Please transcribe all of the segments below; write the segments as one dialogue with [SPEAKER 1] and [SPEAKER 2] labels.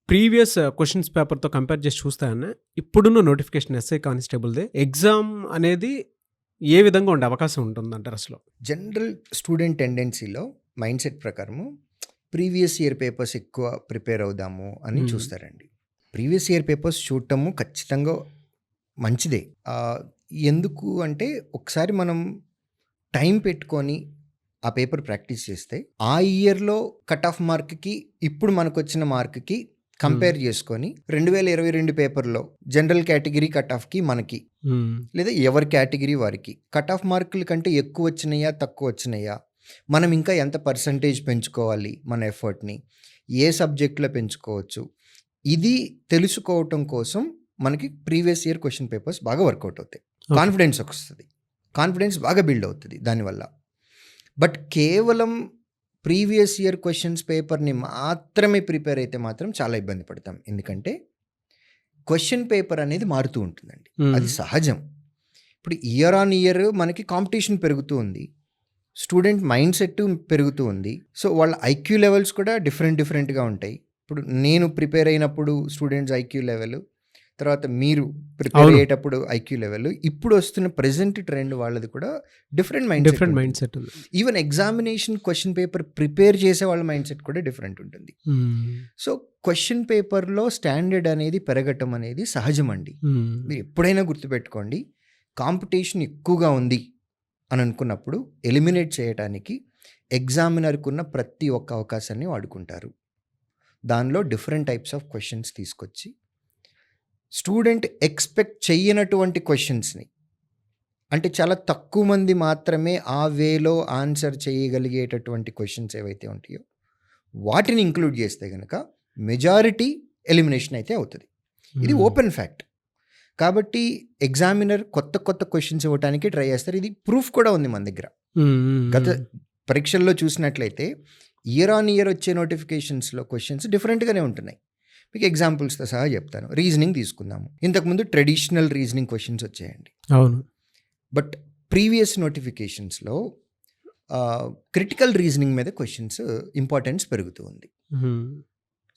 [SPEAKER 1] Previous questions పేపర్‌తో compare చేసి చూస్తే అన్న, ఇప్పుడున్న నోటిఫికేషన్ ఎస్ఐ కానిస్టేబుల్‌ది ఎగ్జామ్ అనేది ఏ విధంగా ఉండే అవకాశం ఉంటుందంటారు అసలు?
[SPEAKER 2] జనరల్ స్టూడెంట్ టెండెన్సీలో మైండ్ సెట్ ప్రకారము ప్రీవియస్ ఇయర్ పేపర్స్ ఎక్కువ ప్రిపేర్ అవుదాము అని చూస్తారండి. ప్రీవియస్ ఇయర్ పేపర్స్ చూడటము ఖచ్చితంగా మంచిదే. ఎందుకు అంటే ఒకసారి మనం టైం పెట్టుకొని ఆ పేపర్ ప్రాక్టీస్ చేస్తే ఆ ఇయర్లో కట్ ఆఫ్ మార్క్కి ఇప్పుడు మనకు వచ్చిన మార్క్కి కంపేర్ చేసుకొని 2022 పేపర్లో జనరల్ కేటగిరీ కట్ ఆఫ్కి మనకి లేదా ఎవరి కేటగిరీ వారికి కట్ ఆఫ్ మార్కుల కంటే ఎక్కువ వచ్చినాయా తక్కువ వచ్చినాయా, మనం ఇంకా ఎంత పర్సంటేజ్ పెంచుకోవాలి, మన ఎఫర్ట్ని ఏ సబ్జెక్ట్లో పెంచుకోవచ్చు, ఇది తెలుసుకోవటం కోసం మనకి ప్రీవియస్ ఇయర్ క్వశ్చన్ పేపర్స్ బాగా వర్కౌట్ అవుతాయి. కాన్ఫిడెన్స్ వస్తుంది, కాన్ఫిడెన్స్ బాగా బిల్డ్ అవుతుంది దానివల్ల. బట్ కేవలం ప్రీవియస్ ఇయర్ క్వశ్చన్స్ పేపర్ని మాత్రమే ప్రిపేర్ అయితే మాత్రం చాలా ఇబ్బంది పడతాం. ఎందుకంటే క్వశ్చన్ పేపర్ అనేది మారుతూ ఉంటుందండి, అది సహజం. ఇప్పుడు ఇయర్ ఆన్ ఇయర్ మనకి కాంపిటీషన్ పెరుగుతూ ఉంది, స్టూడెంట్ మైండ్ సెట్ పెరుగుతూ ఉంది. సో వాళ్ళ ఐక్యూ లెవెల్స్ కూడా డిఫరెంట్గా ఉంటాయి. ఇప్పుడు నేను ప్రిపేర్ అయినప్పుడు స్టూడెంట్స్ ఐక్యూ లెవెల్, తర్వాత మీరు ప్రిపేర్ అయ్యేటప్పుడు ఐక్యూ లెవెల్, ఇప్పుడు వస్తున్న ప్రెజెంట్ ట్రెండ్ వాళ్ళది కూడా different mind set. Even examination question paper prepare చేసే వాళ్ళ మైండ్ సెట్ కూడా డిఫరెంట్ ఉంటుంది. సో క్వశ్చన్ పేపర్లో స్టాండర్డ్ అనేది పెరగటం అనేది సహజం అండి. మీరు ఎప్పుడైనా గుర్తుపెట్టుకోండి, కాంపిటీషన్ ఎక్కువగా ఉంది అని అనుకున్నప్పుడు ఎలిమినేట్ చేయడానికి ఎగ్జామినర్కి ఉన్న ప్రతి ఒక్క అవకాశాన్ని వాడుకుంటారు. దానిలో డిఫరెంట్ టైప్స్ ఆఫ్ క్వశ్చన్స్ తీసుకొచ్చి స్టూడెంట్ ఎక్స్పెక్ట్ చేయనటువంటి క్వశ్చన్స్ని, అంటే చాలా తక్కువ మంది మాత్రమే ఆ వేలో ఆన్సర్ చేయగలిగేటటువంటి క్వశ్చన్స్ ఏవైతే ఉంటాయో వాటిని ఇంక్లూడ్ చేస్తే కనుక మెజారిటీ ఎలిమినేషన్ అయితే అవుతుంది. ఇది ఓపెన్ ఫ్యాక్ట్. కాబట్టి ఎగ్జామినర్ కొత్త క్వశ్చన్స్ ఇవ్వడానికి ట్రై చేస్తారు. ఇది ప్రూఫ్ కూడా ఉంది మన దగ్గర. గత పరీక్షల్లో చూసినట్లయితే ఇయర్ ఆన్ ఇయర్ వచ్చే నోటిఫికేషన్స్లో క్వశ్చన్స్ డిఫరెంట్గానే ఉంటున్నాయి. మీకు ఎగ్జాంపుల్స్తో సహా చెప్తాను. రీజనింగ్ తీసుకుందాము. ఇంతకుముందు ట్రెడిషనల్ రీజనింగ్ క్వశ్చన్స్ వచ్చాయండి.
[SPEAKER 1] అవును.
[SPEAKER 2] బట్ ప్రీవియస్ నోటిఫికేషన్స్లో క్రిటికల్ రీజనింగ్ మీద క్వశ్చన్స్ ఇంపార్టెన్స్ పెరుగుతూ ఉంది.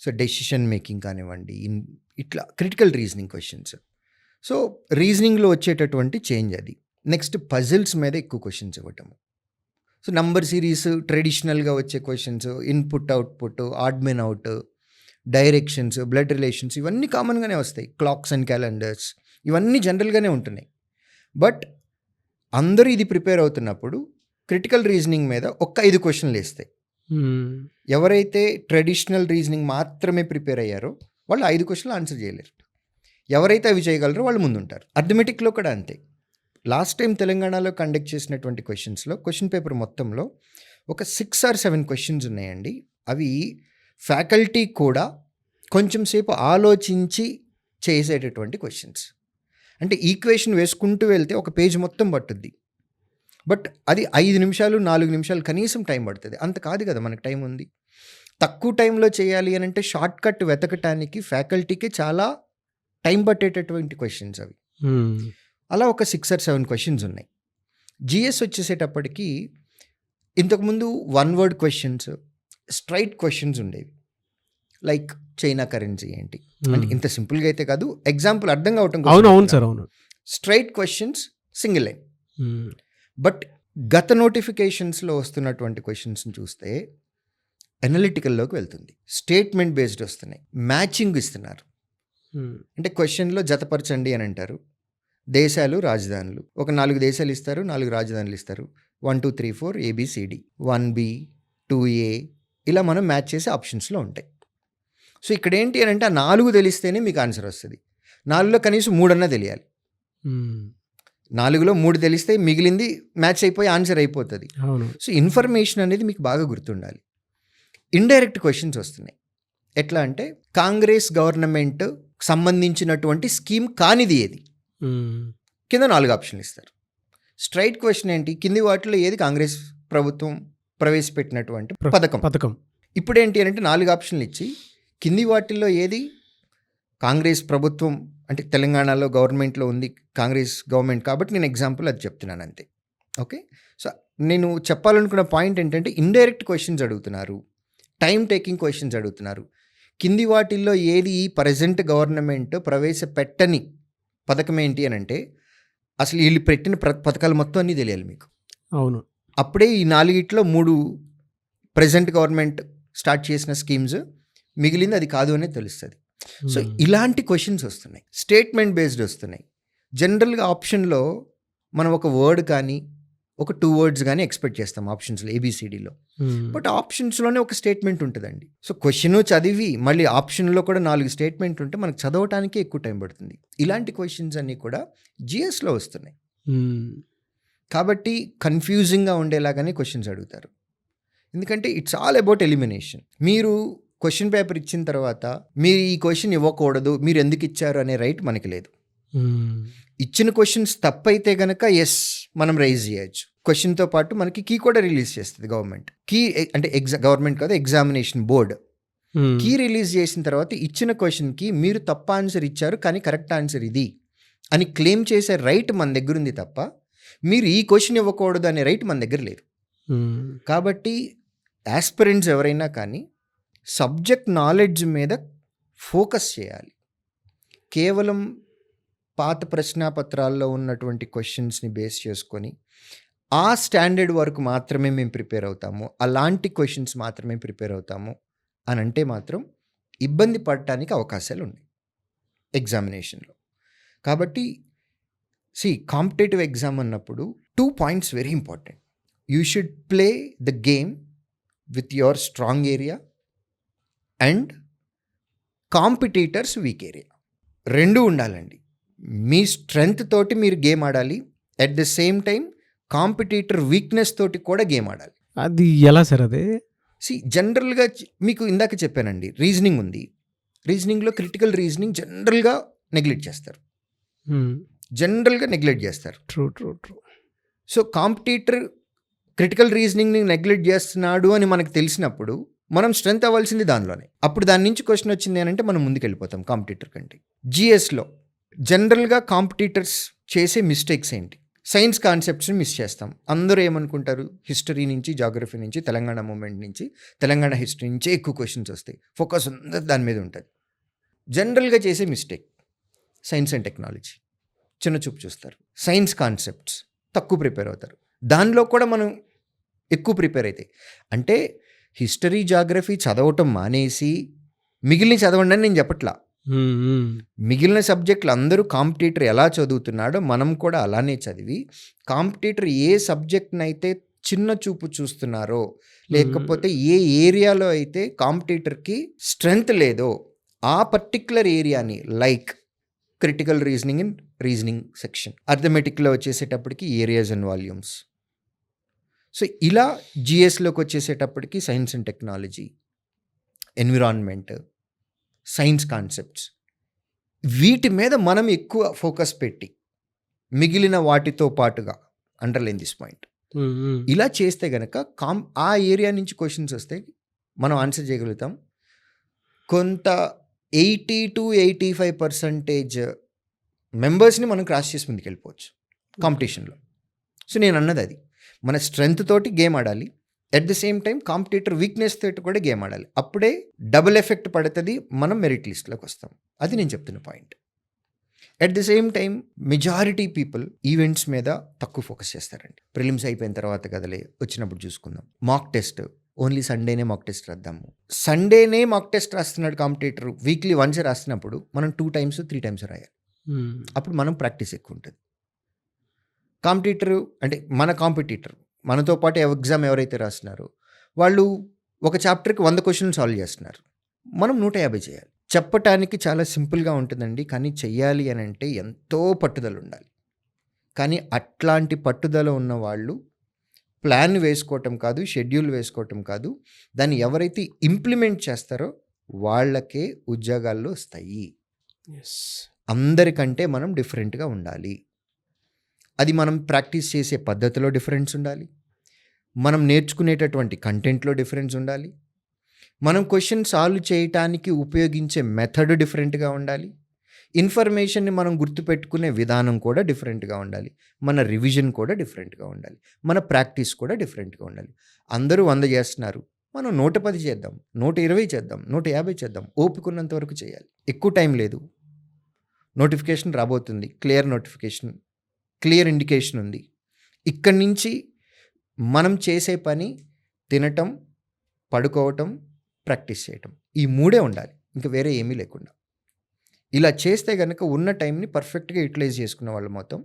[SPEAKER 2] సో డెసిషన్ మేకింగ్ కానివ్వండి, ఇట్లా క్రిటికల్ రీజనింగ్ క్వశ్చన్స్. సో రీజనింగ్లో వచ్చేటటువంటి చేంజ్ అది. నెక్స్ట్ పజిల్స్ మీద ఎక్కువ క్వశ్చన్స్ ఇవ్వటము. సో నంబర్ సిరీస్ ట్రెడిషనల్గా వచ్చే questions, input output, odd men out, directions, blood relations, ఇవన్నీ కామన్గానే వస్తాయి. క్లాక్స్ అండ్ క్యాలెండర్స్, ఇవన్నీ జనరల్గానే ఉంటున్నాయి. బట్ అందరూ ఇది ప్రిపేర్ అవుతున్నప్పుడు క్రిటికల్ రీజనింగ్ మీద 5 క్వశ్చన్లు వేస్తాయి. ఎవరైతే ట్రెడిషనల్ రీజనింగ్ మాత్రమే ప్రిపేర్ అయ్యారో వాళ్ళు 5 క్వశ్చన్లు ఆన్సర్ చేయలేరు. ఎవరైతే అవి చేయగలరో వాళ్ళు ముందుంటారు. అర్థమెటిక్లో కూడా అంతే. లాస్ట్ టైం తెలంగాణలో కండక్ట్ చేసినటువంటి క్వశ్చన్స్లో క్వశ్చన్ పేపర్ మొత్తంలో ఒక 6 or 7 క్వశ్చన్స్ ఉన్నాయండి. అవి ఫ్యాకల్టీ కూడా కొంచెం సేపు ఆలోచించి చేసేటటువంటి క్వశ్చన్స్. అంటే ఈక్వేషన్ వేసుకుంటూ వెళ్తే ఒక పేజ్ మొత్తం పట్టుద్ది, బట్ అది 5 నిమిషాలు 4 నిమిషాలు కనీసం టైం పడుతుంది. అంత కాదు కదా, మనకు టైం ఉంది. తక్కువ టైంలో చేయాలి అని అంటే షార్ట్ కట్ వెతకటానికి ఫ్యాకల్టీకి చాలా టైం పట్టేటటువంటి క్వశ్చన్స్ అవి. అలా ఒక 6 or 7 క్వశ్చన్స్ ఉన్నాయి. జిఎస్ వచ్చేసేటప్పటికి ఇంతకుముందు 1 word క్వశ్చన్స్, స్ట్రైట్ క్వశ్చన్స్ ఉండేవి. లైక్ చైనా కరెన్సీ ఏంటి అంటే ఇంత సింపుల్గా అయితే కాదు, ఎగ్జాంపుల్ అర్థం కావటం.
[SPEAKER 1] అవును సార్, అవును.
[SPEAKER 2] Straight questions, single line. But గత నోటిఫికేషన్స్లో వస్తున్నటువంటి క్వశ్చన్స్ని చూస్తే అనలిటికల్లోకి వెళ్తుంది. స్టేట్మెంట్ బేస్డ్ వస్తున్నాయి, మ్యాచింగ్ ఇస్తున్నారు. అంటే క్వశ్చన్లో జతపరచండి అని అంటారు. దేశాలు, రాజధానులు, ఒక 4 దేశాలు ఇస్తారు, 4 రాజధానులు ఇస్తారు. 1 2 3 4 ABCD, 1B 2A, ఇలా మనం మ్యాచ్ చేసే ఆప్షన్స్లో ఉంటాయి. సో ఇక్కడ ఏంటి అని అంటే ఆ 4 తెలిస్తేనే మీకు ఆన్సర్ వస్తుంది. 4లో కనీసం 3 అన్నా తెలియాలి. 4లో 3 తెలిస్తే మిగిలింది మ్యాచ్ అయిపోయి ఆన్సర్ అయిపోతుంది. సో ఇన్ఫర్మేషన్ అనేది మీకు బాగా గుర్తుండాలి. ఇండైరెక్ట్ క్వశ్చన్స్ వస్తున్నాయి. ఎట్లా అంటే కాంగ్రెస్ గవర్నమెంట్ సంబంధించినటువంటి స్కీమ్ కానిది ఏది, కింద 4 ఆప్షన్లు ఇస్తారు. స్ట్రైట్ క్వశ్చన్ ఏంటి, కింది వాటిలో ఏది కాంగ్రెస్ ప్రభుత్వం ప్రవేశపెట్టినటువంటి పథకం. ఇప్పుడు ఏంటి అంటే 4 ఆప్షన్లు ఇచ్చి కింది వాటిల్లో ఏది కాంగ్రెస్ ప్రభుత్వం, అంటే తెలంగాణలో గవర్నమెంట్లో ఉంది కాంగ్రెస్ గవర్నమెంట్ కాబట్టి నేను ఎగ్జాంపుల్ అది చెప్తున్నాను అంతే. ఓకే. సో నేను చెప్పాలనుకున్న పాయింట్ ఏంటంటే ఇండైరెక్ట్ క్వశ్చన్స్ అడుగుతున్నారు, టైం టేకింగ్ క్వశ్చన్స్ అడుగుతున్నారు. కింది వాటిల్లో ఏది ఈ ప్రెజెంట్ గవర్నమెంట్ ప్రవేశపెట్టని పథకం ఏంటి అని అంటే అసలు వీళ్ళు పెట్టిన పథకాలు మొత్తం అన్నీ తెలియాలి మీకు.
[SPEAKER 1] అవును.
[SPEAKER 2] అప్పుడే ఈ 4 ప్రెజెంట్ గవర్నమెంట్ స్టార్ట్ చేసిన స్కీమ్స్, మిగిలింది అది కాదు అనేది తెలుస్తుంది. సో ఇలాంటి క్వశ్చన్స్ వస్తున్నాయి, స్టేట్మెంట్ బేస్డ్ వస్తున్నాయి. జనరల్గా ఆప్షన్లో మనం ఒక వర్డ్ కానీ ఒక 2 words కానీ ఎక్స్పెక్ట్ చేస్తాం ఆప్షన్స్లో, ఏబిసిడిలో. బట్ ఆప్షన్స్లోనే ఒక స్టేట్మెంట్ ఉంటుందండి. సో క్వశ్చన్ చదివి మళ్ళీ ఆప్షన్లో కూడా 4 స్టేట్మెంట్ ఉంటే మనకు చదవటానికి ఎక్కువ టైం పడుతుంది. ఇలాంటి క్వశ్చన్స్ అన్నీ కూడా జిఎస్లో వస్తున్నాయి. కాబట్టి కన్ఫ్యూజింగ్గా ఉండేలాగానే క్వశ్చన్స్ అడుగుతారు. ఎందుకంటే ఇట్స్ ఆల్ అబౌట్ ఎలిమినేషన్. మీరు క్వశ్చన్ పేపర్ ఇచ్చిన తర్వాత మీరు ఈ క్వశ్చన్ ఇవ్వకూడదు, మీరు ఎందుకు ఇచ్చారు అనే రైట్ మనకి లేదు. ఇచ్చిన క్వశ్చన్స్ తప్పైతే గనక ఎస్ మనం రైజ్ చేయొచ్చు. క్వశ్చన్తో పాటు మనకి కీ కూడా రిలీజ్ చేస్తుంది గవర్నమెంట్. కీ అంటే గవర్నమెంట్ కాదు, ఎగ్జామినేషన్ బోర్డ్ కీ రిలీజ్ చేసిన తర్వాత ఇచ్చిన క్వశ్చన్కి మీరు తప్ప ఆన్సర్ ఇచ్చారు కానీ కరెక్ట్ ఆన్సర్ ఇది అని క్లెయిమ్ చేసే రైట్ మన దగ్గర ఉంది తప్ప మీరు ఈ క్వశ్చన్ ఇవ్వకూడదు అనే రైట్ మన దగ్గర లేదు. కాబట్టి యాస్పిరెంట్స్ ఎవరైనా కానీ సబ్జెక్ట్ నాలెడ్జ్ మీద ఫోకస్ చేయాలి. కేవలం పాత ప్రశ్నాపత్రాల్లో ఉన్నటువంటి క్వశ్చన్స్ని బేస్ చేసుకొని ఆ స్టాండర్డ్ వరకు మాత్రమే మేము ప్రిపేర్ అవుతాము, అలాంటి క్వశ్చన్స్ మాత్రమే ప్రిపేర్ అవుతాము అని అంటే మాత్రం ఇబ్బంది పడటానికి అవకాశాలు ఉన్నాయి ఎగ్జామినేషన్లో. కాబట్టి కాంపిటేటివ్ ఎగ్జామ్ అన్నప్పుడు 2 points very important. You should play the game with your strong area and competitors weak area. 2 ఉండాలండి. మీ స్ట్రెంగ్త్ తోటి మీరు గేమ్ ఆడాలి, at the same time competitor weakness తోటి కూడా గేమ్ ఆడాలి.
[SPEAKER 1] అది ఎలా సార్? అదే
[SPEAKER 2] జనరల్గా మీకు ఇందాక చెప్పానండి, రీజనింగ్ ఉంది. రీజనింగ్లో క్రిటికల్ రీజనింగ్ జనరల్గా నెగ్లెక్ట్ చేస్తారు.
[SPEAKER 1] True true true.
[SPEAKER 2] So competitor critical రీజనింగ్ని నెగ్లెక్ట్ చేస్తున్నాడు అని మనకు తెలిసినప్పుడు మనం స్ట్రెంగ్త్ అవ్వాల్సింది దానిలోనే. అప్పుడు దాని నుంచి క్వశ్చన్ వచ్చింది అని అంటే మనం ముందుకు వెళ్ళిపోతాం కాంపిటీటర్ కంటే. జిఎస్లో జనరల్గా కాంపిటీటర్స్ చేసే మిస్టేక్స్ ఏంటి? సైన్స్ కాన్సెప్ట్స్ని మిస్ చేస్తాం. అందరూ ఏమనుకుంటారు, హిస్టరీ నుంచి, జాగ్రఫీ నుంచి, తెలంగాణ మూమెంట్ నుంచి, తెలంగాణ హిస్టరీ నుంచే ఎక్కువ క్వశ్చన్స్ వస్తాయి, ఫోకస్ అందరూ దాని మీద ఉంటుంది. జనరల్గా చేసే మిస్టేక్ సైన్స్ అండ్ టెక్నాలజీ చిన్న చూపు చూస్తారు. సైన్స్ కాన్సెప్ట్స్ తక్కువ ప్రిపేర్ అవుతారు. దానిలో కూడా మనం ఎక్కువ ప్రిపేర్ అవుతాయి. అంటే హిస్టరీ, జాగ్రఫీ చదవటం మానేసి మిగిలిన చదవండి అని నేను చెప్పట్లా. మిగిలిన సబ్జెక్టులు అందరూ కాంపిటీటర్ ఎలా చదువుతున్నాడో మనం కూడా అలానే చదివి, కాంపిటీటర్ ఏ సబ్జెక్ట్నైతే చిన్న చూపు చూస్తున్నారో, లేకపోతే ఏ ఏరియాలో అయితే కాంపిటీటర్కి స్ట్రెంగ్త్ లేదో ఆ పర్టిక్యులర్ ఏరియాని, like critical reasoning and reasoning section, అర్థమెటిక్లో వచ్చేసేటప్పటికి ఏరియాస్ అండ్ వాల్యూమ్స్. సో ఇలా జిఎస్లోకి వచ్చేసేటప్పటికి science and technology, environment, science concepts, వీటి మీద మనం ఎక్కువ ఫోకస్ పెట్టి మిగిలిన వాటితో పాటుగా అండర్లైన్ దిస్ పాయింట్ ఇలా చేస్తే గనక ఆ ఏరియా నుంచి క్వశ్చన్స్ వస్తే మనం ఆన్సర్ చేయగలుగుతాం. కొంత 80 to 85% మెంబర్స్ని మనం క్రాస్ చేసి ముందుకు వెళ్ళిపోవచ్చు కాంపిటీషన్లో. సో నేను అన్నది అది, మన స్ట్రెంగ్త్ తోటి గేమ్ ఆడాలి, at the same time competitor weakness తోటి కూడా గేమ్ ఆడాలి. అప్పుడే డబుల్ ఎఫెక్ట్ పడుతుంది, మనం మెరిట్ లిస్ట్లోకి వస్తాం. అది నేను చెప్తున్న point. At the same time majority people events మీద తక్కువ ఫోకస్ చేస్తారండి. ప్రిలిమ్స్ అయిపోయిన తర్వాత కదలే వచ్చినప్పుడు చూసుకుందాం. మాక్ టెస్ట్ ఓన్లీ సండేనే మాక్ టెస్ట్ రాద్దాము. సండేనే మాక్ టెస్ట్ రాస్తున్నాడు కాంపిటీటర్, వీక్లీ వన్స్ రాస్తున్నప్పుడు మనం 2 times 3 times రాయాలి. అప్పుడు మనం ప్రాక్టీస్ ఎక్కువ ఉంటుంది. కాంపిటీటరు అంటే మన కాంపిటీటర్ మనతో పాటు ఎగ్జామ్ ఎవరైతే రాస్తున్నారో వాళ్ళు ఒక చాప్టర్కి 100 questions సాల్వ్ చేస్తున్నారు, మనం 150 చేయాలి. చెప్పటానికి చాలా సింపుల్గా ఉంటుందండి, కానీ చెయ్యాలి అని అంటే ఎంతో పట్టుదల ఉండాలి. కానీ అట్లాంటి పట్టుదల ఉన్న వాళ్ళు ప్లాన్ వేసుకోవటం కాదు, షెడ్యూల్ వేసుకోవటం కాదు, దాన్ని ఎవరైతే ఇంప్లిమెంట్ చేస్తారో వాళ్ళకే ఉద్యోగాల్లో వస్తాయి. అందరికంటే మనం డిఫరెంట్గా ఉండాలి. అది మనం ప్రాక్టీస్ చేసే పద్ధతిలో డిఫరెన్స్ ఉండాలి, మనం నేర్చుకునేటటువంటి కంటెంట్లో డిఫరెన్స్ ఉండాలి, మనం క్వశ్చన్ సాల్వ్ చేయటానికి ఉపయోగించే మెథడ్ డిఫరెంట్గా ఉండాలి, ఇన్ఫర్మేషన్ని మనం గుర్తుపెట్టుకునే విధానం కూడా డిఫరెంట్గా ఉండాలి, మన రివిజన్ కూడా డిఫరెంట్గా ఉండాలి, మన ప్రాక్టీస్ కూడా డిఫరెంట్గా ఉండాలి. అందరూ 100 చేస్తున్నారు, మనం 110 చేద్దాం, 120 చేద్దాం, 150 చేద్దాం. ఓపిక ఉన్నంత వరకు చేయాలి. ఎక్కువ టైం లేదు. నోటిఫికేషన్ రాబోతుంది. క్లియర్ నోటిఫికేషన్, క్లియర్ ఇండికేషన్ ఉంది. ఇక్కడి నుంచి మనం చేసే పని తినటం, పడుకోవటం, ప్రాక్టీస్ చేయటం. ఈ 3 ఉండాలి. ఇంకా వేరే ఏమీ లేకుండా. ఇలా చేస్తే గనక ఉన్న టైంని పర్ఫెక్ట్‌గా యుటిలైజ్ చేసుకున్న వాళ్ళం అవుతాం.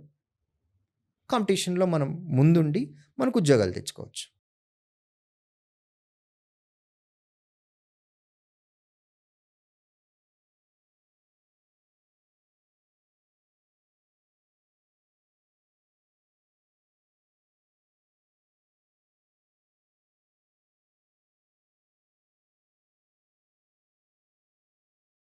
[SPEAKER 2] కాంపిటీషన్‌లో మనం ముందుండి మనకు ఉద్యోగాలు తెచ్చుకోవచ్చు.